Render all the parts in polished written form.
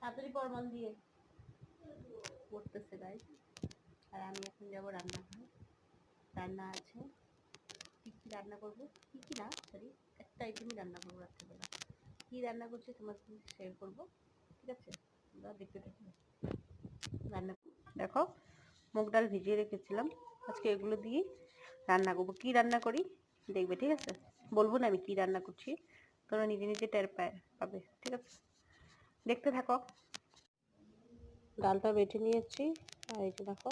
তাড়াতাড়ি পরমাল দিয়ে করতেছে গাইস। আর আমি এখন যাবো রান্না ঘরে। রান্না আছে, কী কী রান্না করবো, কী কী না সরি, একটা আইটেমই রান্না করবো রাত্রেবেলা। কী রান্না করছি তোমার সঙ্গে শেয়ার করবো, ঠিক আছে? তোমরা দেখতে থাকো। রান্না দেখো, মুগ ডাল ভিজিয়ে রেখেছিলাম, আজকে এগুলো দিয়েই রান্না করবো। কী রান্না করি দেখবে, ঠিক আছে? বলবো না আমি কী রান্না করছি, তোমরা নিজে নিজে টের পাবে, ঠিক আছে? দেখতে থাকো। ডালটা বেটে নিয়েছি, আর এই যে দেখো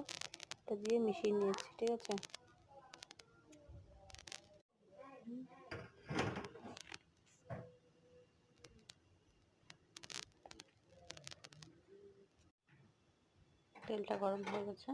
এটা দিয়ে মিশিয়ে নিয়েছি, ঠিক আছে? তেলটা গরম হয়ে গেছে,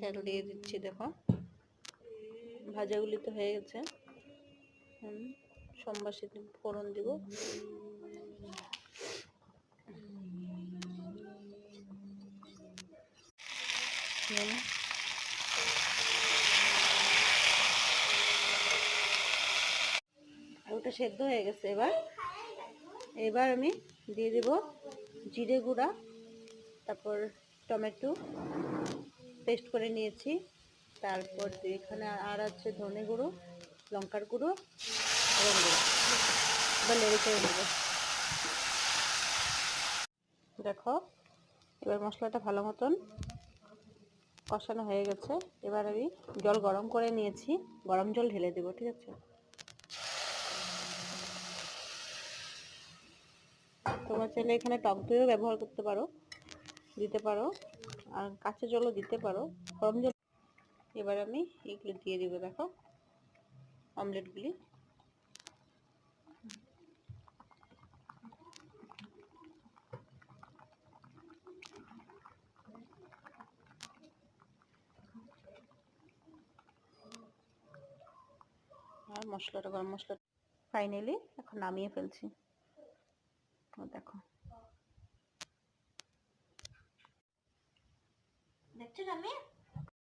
তেল দিয়ে দিচ্ছি। দেখো ভাজাগুলি তো হয়ে গেছে, সম্বাসী ফোড়ন দিব। ওটা সেদ্ধ হয়ে গেছে। এবার আমি দিয়ে দেব জিরে গুঁড়া, তারপর টমেটো পেস্ট করে নিয়েছি, তারপর এখানে আর আছে ধনে গুঁড়ো, লঙ্কার গুঁড়ো, গরম গুঁড়ো। এবার নেড়ে চেড়ে নেব। দেখো এবার মশলাটা ভালো মতন কষানো হয়ে গেছে। এবার আমি জল গরম করে নিয়েছি, গরম জল ঢেলে দেবো, ঠিক আছে? তোমরা চাইলে এখানে টক দইও ব্যবহার করতে পারো, দিতে পারো, আর কাঁচা জলও দিতে পারো, গরম জল। এবার আমি এগুলো দিয়ে দিব, দেখো অমলেটগুলি। আর মশলাটা, গরম মশলা ফাইনালি এখন নামিয়ে ফেলছি। দেখো, দেখছো আমি